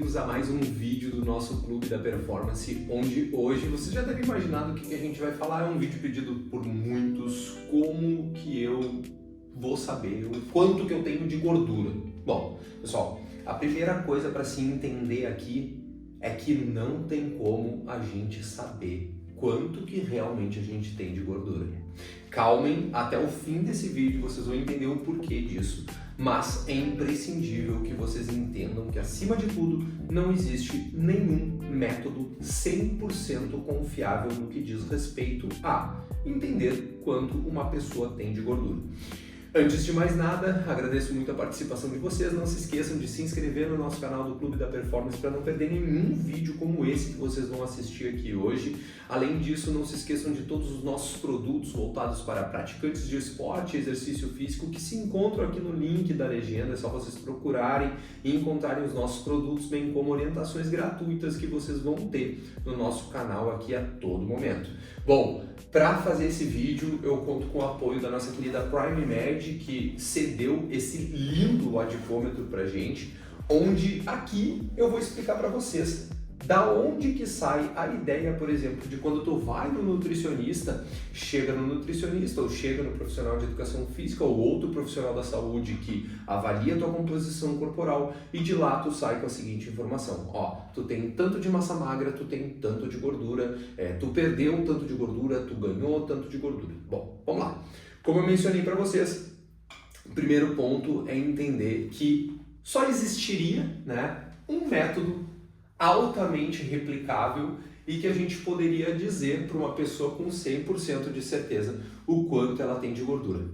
bem-vindos a mais um vídeo do nosso Clube da Performance, onde hoje você já deve imaginar do que a gente vai falar. É um vídeo pedido por muitos, como que eu vou saber o quanto que eu tenho de gordura. Bom, pessoal, a primeira coisa para se entender aqui é que não tem como a gente saber quanto que realmente a gente tem de gordura. Calmem, até o fim desse vídeo vocês vão entender o porquê disso, mas é imprescindível que vocês entendam que, acima de tudo, não existe nenhum método 100% confiável no que diz respeito a entender quanto uma pessoa tem de gordura. Antes de mais nada, agradeço muito a participação de vocês. Não se esqueçam de se inscrever no nosso canal do Clube da Performance para não perder nenhum vídeo como esse que vocês vão assistir aqui hoje. Além disso, não se esqueçam de todos os nossos produtos voltados para praticantes de esporte e exercício físico que se encontram aqui no link da legenda. É só vocês procurarem e encontrarem os nossos produtos, bem como orientações gratuitas que vocês vão ter no nosso canal aqui a todo momento. Bom, para fazer esse vídeo eu conto com o apoio da nossa querida Prime Med, que cedeu esse lindo adipômetro pra gente, onde aqui eu vou explicar para vocês da onde que sai a ideia, por exemplo, de quando tu vai no nutricionista, chega no nutricionista ou chega no profissional de educação física ou outro profissional da saúde que avalia a tua composição corporal e de lá tu sai com a seguinte informação: ó, tu tem tanto de massa magra, tu tem tanto de gordura, tu perdeu tanto de gordura, tu ganhou tanto de gordura. Bom, vamos lá. Como eu mencionei para vocês, o primeiro ponto é entender que só existiria, um método altamente replicável e que a gente poderia dizer para uma pessoa com 100% de certeza o quanto ela tem de gordura.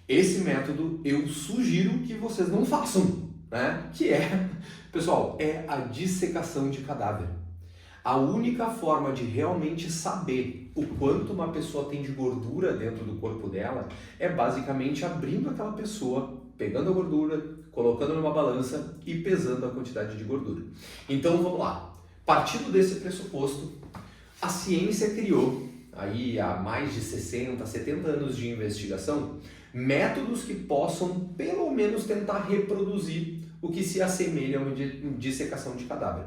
Esse método eu sugiro que vocês não façam, que é, pessoal, é a dissecação de cadáver. A única forma de realmente saber o quanto uma pessoa tem de gordura dentro do corpo dela é basicamente abrindo aquela pessoa, pegando a gordura, colocando numa balança e pesando a quantidade de gordura. Então vamos lá. Partindo desse pressuposto, a ciência criou, aí há mais de 60, 70 anos de investigação, métodos que possam pelo menos tentar reproduzir o que se assemelha a uma dissecação de cadáver.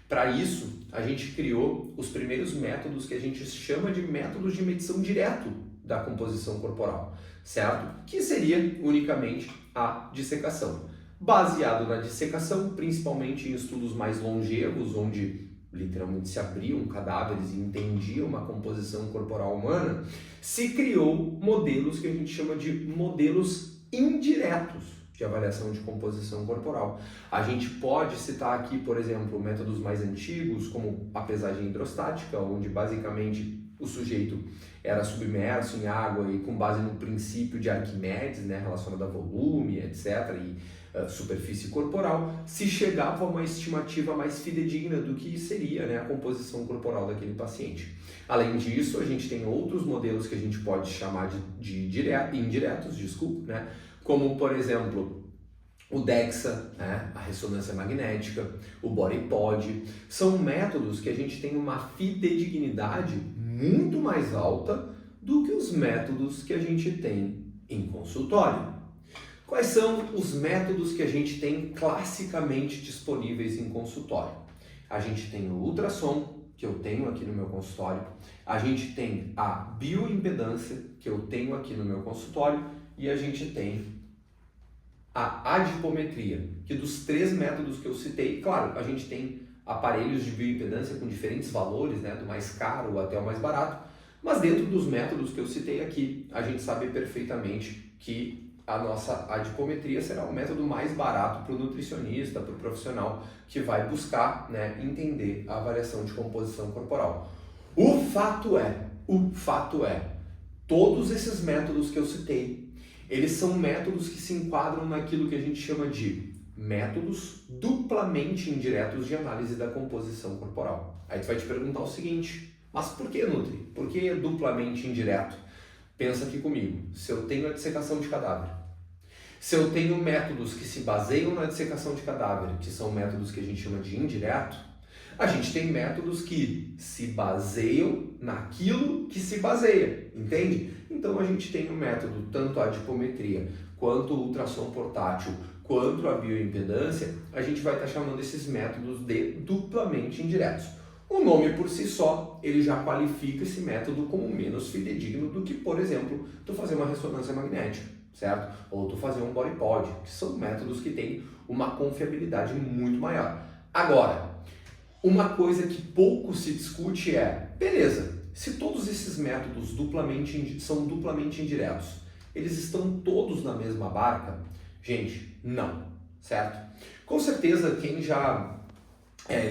Para isso, a gente criou os primeiros métodos que a gente chama de métodos de medição direto da composição corporal, certo? Que seria unicamente a dissecação. Baseado na dissecação, principalmente em estudos mais longevos, onde literalmente se abriam cadáveres e entendiam uma composição corporal humana, se criou modelos que a gente chama de modelos indiretos de avaliação de composição corporal. A gente pode citar aqui, por exemplo, métodos mais antigos, como a pesagem hidrostática, onde basicamente o sujeito era submerso em água e com base no princípio de Arquimedes, relacionado a volume, etc., e superfície corporal, se chegava a uma estimativa mais fidedigna do que seria a composição corporal daquele paciente. Além disso, a gente tem outros modelos que a gente pode chamar de indiretos, como, por exemplo, o DEXA, a ressonância magnética, o BodyPod. São métodos que a gente tem uma fidedignidade muito mais alta do que os métodos que a gente tem em consultório. Quais são os métodos que a gente tem classicamente disponíveis em consultório? A gente tem o ultrassom, que eu tenho aqui no meu consultório, a gente tem a bioimpedância, que eu tenho aqui no meu consultório, e a gente tem a adipometria, que dos três métodos que eu citei, claro, a gente tem aparelhos de bioimpedância com diferentes valores, do mais caro até o mais barato, mas dentro dos métodos que eu citei aqui, a gente sabe perfeitamente que a nossa adipometria será o método mais barato para o nutricionista, para o profissional que vai buscar entender a avaliação de composição corporal. O fato é, todos esses métodos que eu citei, eles são métodos que se enquadram naquilo que a gente chama de métodos duplamente indiretos de análise da composição corporal. Aí tu vai te perguntar o seguinte: mas por que, Nutri? Por que duplamente indireto? Pensa aqui comigo. Se eu tenho a dissecação de cadáver, se eu tenho métodos que se baseiam na dissecação de cadáver, que são métodos que a gente chama de indireto, a gente tem métodos que se baseiam naquilo que se baseia, entende? Então a gente tem o método, tanto a adipometria, quanto o ultrassom portátil, quanto a bioimpedância, a gente vai estar chamando esses métodos de duplamente indiretos. O nome por si só, ele já qualifica esse método como menos fidedigno do que, por exemplo, tu fazer uma ressonância magnética, certo? Ou tu fazer um body pod, que são métodos que têm uma confiabilidade muito maior. Agora, uma coisa que pouco se discute é, beleza, se todos esses métodos são duplamente indiretos, eles estão todos na mesma barca? Gente, não, certo? Com certeza quem já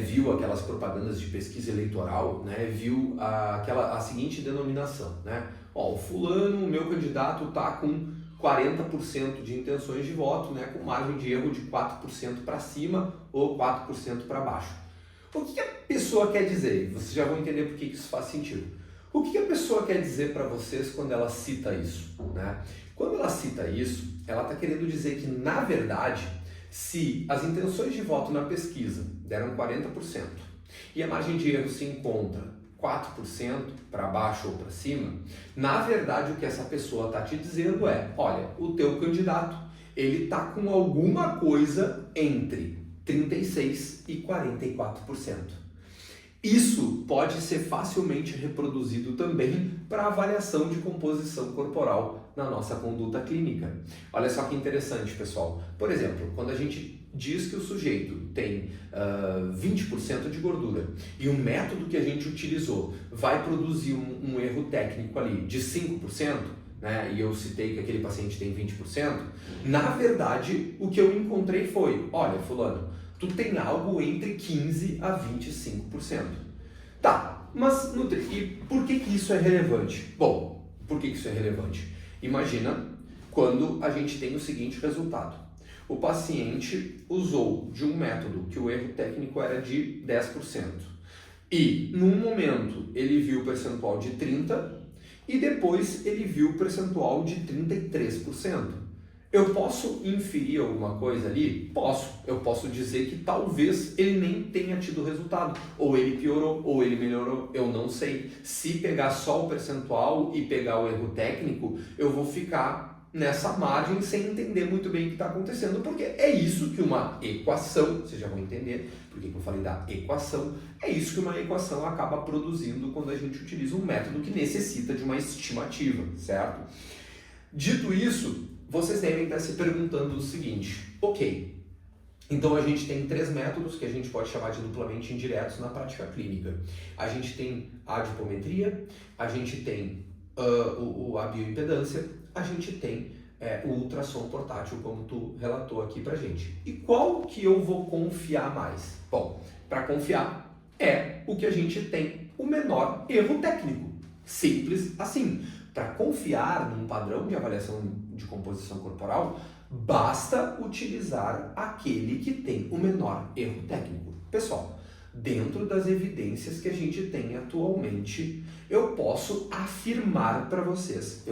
viu aquelas propagandas de pesquisa eleitoral, né, viu a seguinte denominação, né? Ó, o fulano, o meu candidato, está com 40% de intenções de voto, né, com margem de erro de 4% para cima ou 4% para baixo. O que a pessoa quer dizer? Vocês já vão entender por que isso faz sentido. O que a pessoa quer dizer para vocês quando ela cita isso, né? Quando ela cita isso, ela está querendo dizer que, na verdade, se as intenções de voto na pesquisa deram 40% e a margem de erro se encontra 4% para baixo ou para cima, na verdade o que essa pessoa está te dizendo é, olha, o teu candidato, ele está com alguma coisa entre 36% e 44%. Isso pode ser facilmente reproduzido também para avaliação de composição corporal na nossa conduta clínica. Olha só que interessante, pessoal. Por exemplo, quando a gente diz que o sujeito tem 20% de gordura e o método que a gente utilizou vai produzir um erro técnico ali de 5%, né, e eu citei que aquele paciente tem 20%, na verdade o que eu encontrei foi, olha, fulano, tu tem algo entre 15% a 25%. Tá, mas Nutri, e por que isso é relevante? Bom, por que isso é relevante? Imagina quando a gente tem o seguinte resultado. O paciente usou de um método que o erro técnico era de 10%. E, num momento, ele viu o percentual de 30% e depois ele viu o percentual de 33%. Eu posso inferir alguma coisa ali? Posso. Eu posso dizer que talvez ele nem tenha tido resultado. Ou ele piorou, ou ele melhorou. Eu não sei. Se pegar só o percentual e pegar o erro técnico, eu vou ficar nessa margem sem entender muito bem o que está acontecendo, porque é isso que uma equação, vocês já vão entender por que eu falei da equação, é isso que uma equação acaba produzindo quando a gente utiliza um método que necessita de uma estimativa, certo? Dito isso, vocês devem estar se perguntando o seguinte, ok, então a gente tem 3 métodos que a gente pode chamar de duplamente indiretos na prática clínica. A gente tem a adipometria, a gente tem a bioimpedância, a gente tem o ultrassom portátil, como tu relatou aqui pra gente. E qual que eu vou confiar mais? Bom, para confiar é o que a gente tem o menor erro técnico. Simples assim. Para confiar num padrão de avaliação de composição corporal, basta utilizar aquele que tem o menor erro técnico. Pessoal, dentro das evidências que a gente tem atualmente, eu posso afirmar para vocês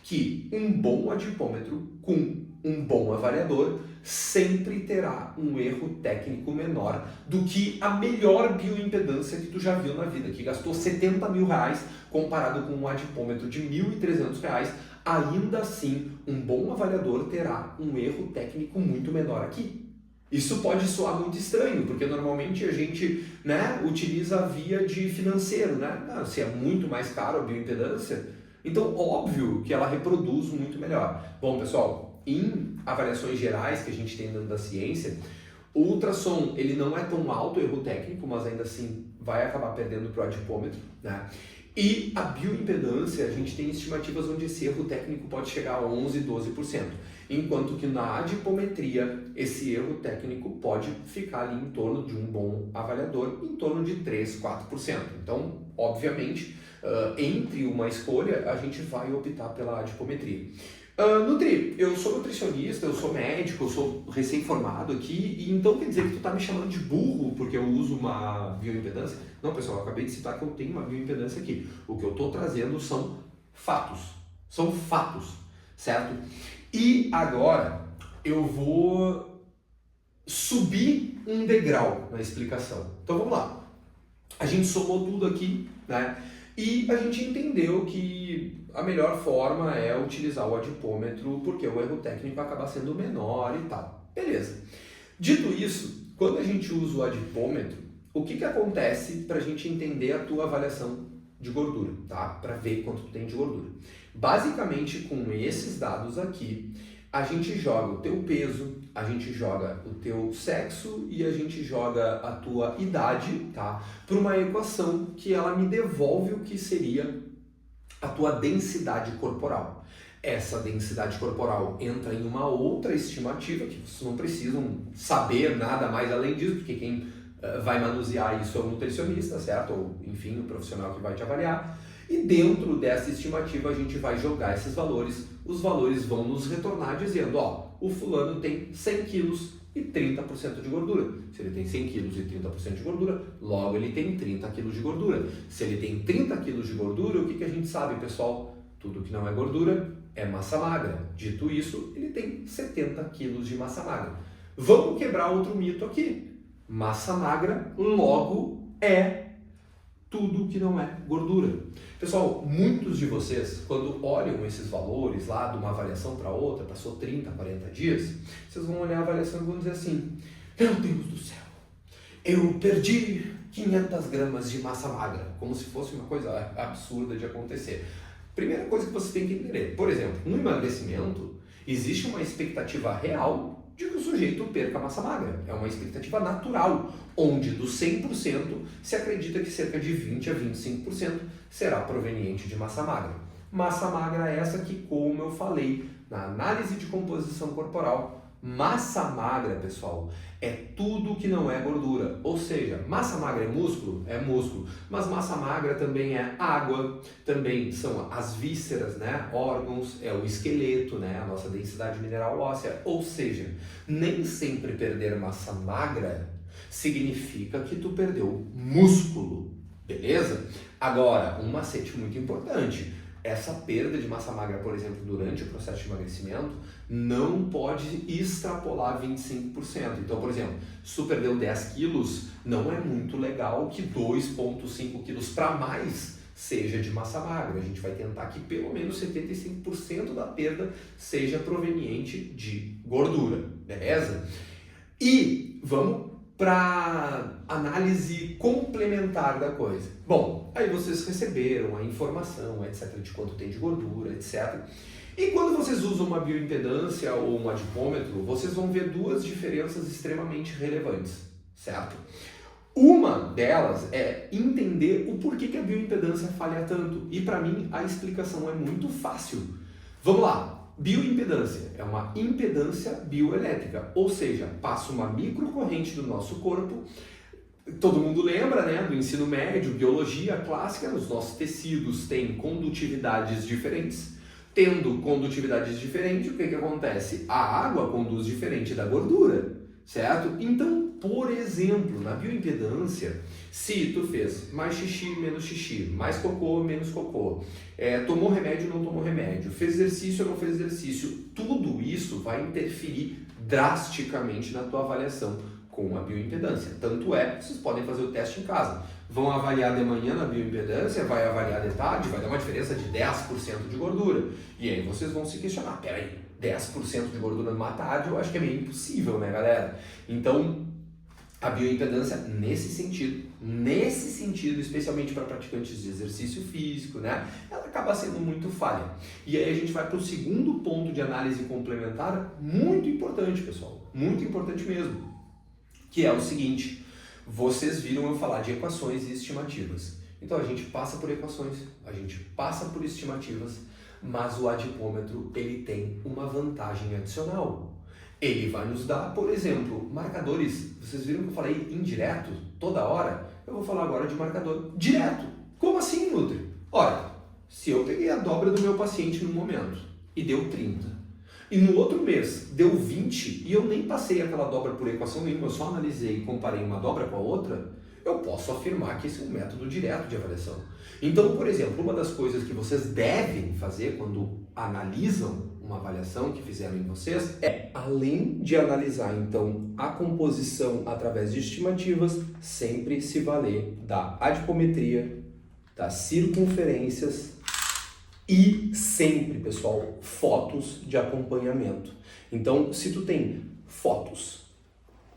que um bom adipômetro com um bom avaliador sempre terá um erro técnico menor do que a melhor bioimpedância que tu já viu na vida, que gastou 70 mil reais comparado com um adipômetro de 1.300 reais. Ainda assim, um bom avaliador terá um erro técnico muito menor aqui. Isso pode soar muito estranho, porque normalmente a gente, né, utiliza a via de financeiro, né? Se é muito mais caro a bioimpedância, então óbvio que ela reproduz muito melhor. Bom, pessoal, em avaliações gerais que a gente tem dentro da ciência, o ultrassom ele não é tão alto o erro técnico, mas ainda assim vai acabar perdendo para o adipômetro, né? E a bioimpedância, a gente tem estimativas onde esse erro técnico pode chegar a 11, 12%, enquanto que na adipometria esse erro técnico pode ficar ali em torno de um bom avaliador, em torno de 3, 4%. Então, obviamente, entre uma escolha, a gente vai optar pela adipometria. Nutri, eu sou nutricionista, eu sou médico, eu sou recém-formado aqui, e então quer dizer que tu tá me chamando de burro porque eu uso uma bioimpedância? Não, pessoal, eu acabei de citar que eu tenho uma bioimpedância aqui. O que eu tô trazendo são fatos, certo? E agora eu vou subir um degrau na explicação. Então vamos lá. A gente somou tudo aqui, né? E a gente entendeu que a melhor forma é utilizar o adipômetro porque o erro técnico acaba sendo menor e tal. Beleza. Dito isso, quando a gente usa o adipômetro, o que acontece para a gente entender a tua avaliação de gordura, tá? Para ver quanto tu tem de gordura. Basicamente, com esses dados aqui, a gente joga o teu peso, a gente joga o teu sexo e a gente joga a tua idade, tá? Para uma equação que ela me devolve o que seria a tua densidade corporal. Essa densidade corporal entra em uma outra estimativa, que vocês não precisam saber nada mais além disso, porque quem vai manusear isso é o nutricionista, certo? Ou, enfim, o profissional que vai te avaliar. E dentro dessa estimativa a gente vai jogar esses valores, os valores vão nos retornar dizendo, ó, o fulano tem 100 quilos e 30% de gordura. Se ele tem 100 quilos e 30% de gordura, logo ele tem 30 quilos de gordura. Se ele tem 30 quilos de gordura, o que a gente sabe, pessoal? Tudo que não é gordura é massa magra. Dito isso, ele tem 70 quilos de massa magra. Vamos quebrar outro mito aqui. Massa magra, logo, é tudo que não é gordura. Pessoal, muitos de vocês, quando olham esses valores lá de uma avaliação para outra, passou 30, 40 dias, vocês vão olhar a avaliação e vão dizer assim, meu Deus do céu, eu perdi 500 gramas de massa magra, como se fosse uma coisa absurda de acontecer. Primeira coisa que você tem que entender, por exemplo, no emagrecimento, existe uma expectativa real de que o sujeito perca massa magra. É uma expectativa natural, onde do 100% se acredita que cerca de 20 a 25% será proveniente de massa magra. Massa magra é essa que, como eu falei, na análise de composição corporal, massa magra, pessoal, é tudo que não é gordura. Ou seja, massa magra é músculo? É músculo. Mas massa magra também é água, também são as vísceras, né? Órgãos, é o esqueleto, né? A nossa densidade mineral óssea. Ou seja, nem sempre perder massa magra significa que tu perdeu músculo, beleza? Agora, um macete muito importante. Essa perda de massa magra, por exemplo, durante o processo de emagrecimento, não pode extrapolar 25%. Então, por exemplo, se tu perdeu 10 quilos, não é muito legal que 2,5 quilos para mais seja de massa magra. A gente vai tentar que pelo menos 75% da perda seja proveniente de gordura, beleza? E vamos para análise complementar da coisa. Bom, aí vocês receberam a informação, etc, de quanto tem de gordura, etc. E quando vocês usam uma bioimpedância ou um adipômetro, vocês vão ver duas diferenças extremamente relevantes, certo? Uma delas é entender o porquê que a bioimpedância falha tanto. E para mim a explicação é muito fácil. Vamos lá. Bioimpedância é uma impedância bioelétrica, ou seja, passa uma microcorrente do nosso corpo. Todo mundo lembra, né, do ensino médio, biologia clássica, os nossos tecidos têm condutividades diferentes. Tendo condutividades diferentes, o que acontece? A água conduz diferente da gordura, certo? Então, por exemplo, na bioimpedância, se tu fez mais xixi, menos xixi, mais cocô, menos cocô, tomou remédio, não tomou remédio, fez exercício ou não fez exercício, tudo isso vai interferir drasticamente na tua avaliação com a bioimpedância. Tanto é que vocês podem fazer o teste em casa. Vão avaliar de manhã na bioimpedância, vai avaliar de tarde, vai dar uma diferença de 10% de gordura. E aí vocês vão se questionar, peraí, 10% de gordura numa tarde eu acho que é meio impossível, né, galera? Então, a bioimpedância, nesse sentido, especialmente para praticantes de exercício físico, né, ela acaba sendo muito falha. E aí a gente vai para o segundo ponto de análise complementar, muito importante, pessoal, muito importante mesmo, que é o seguinte: vocês viram eu falar de equações e estimativas. Então a gente passa por equações, a gente passa por estimativas, mas o adipômetro ele tem uma vantagem adicional. Ele vai nos dar, por exemplo, marcadores. Vocês viram que eu falei indireto toda hora? Eu vou falar agora de marcador direto. Como assim, Nutri? Olha, se eu peguei a dobra do meu paciente no momento e deu 30, e no outro mês deu 20 e eu nem passei aquela dobra por equação nenhuma, eu só analisei e comparei uma dobra com a outra, eu posso afirmar que esse é um método direto de avaliação. Então, por exemplo, uma das coisas que vocês devem fazer quando analisam uma avaliação que fizeram em vocês é, além de analisar então a composição através de estimativas, sempre se valer da adipometria tá? Circunferências e sempre, pessoal, fotos de acompanhamento. Então, se tu tem fotos,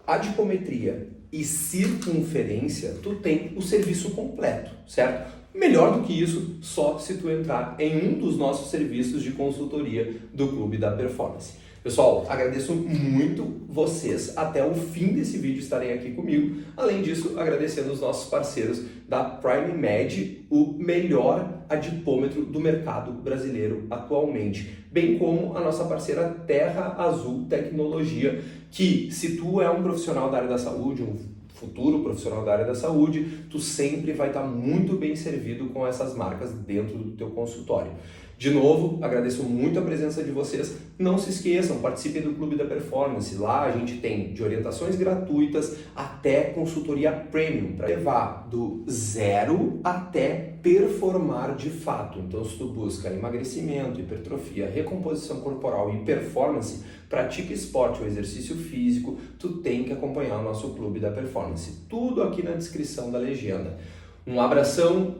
adipometria e circunferência, tu tem o serviço completo, certo? Melhor do que isso, só se tu entrar em um dos nossos serviços de consultoria do Clube da Performance. Pessoal, agradeço muito vocês até o fim desse vídeo estarem aqui comigo. Além disso, agradecendo os nossos parceiros da Prime Med, o melhor adipômetro do mercado brasileiro atualmente, bem como a nossa parceira Terra Azul Tecnologia, que se tu é um profissional da área da saúde, um futuro profissional da área da saúde, tu sempre vai estar muito bem servido com essas marcas dentro do teu consultório. De novo, agradeço muito a presença de vocês. Não se esqueçam, participem do Clube da Performance. Lá a gente tem de orientações gratuitas até consultoria premium, para levar do zero até performar de fato. Então, se tu busca emagrecimento, hipertrofia, recomposição corporal e performance, pratica esporte ou exercício físico, tu tem que acompanhar o nosso Clube da Performance. Tudo aqui na descrição da legenda. Um abração,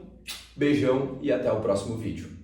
beijão e até o próximo vídeo.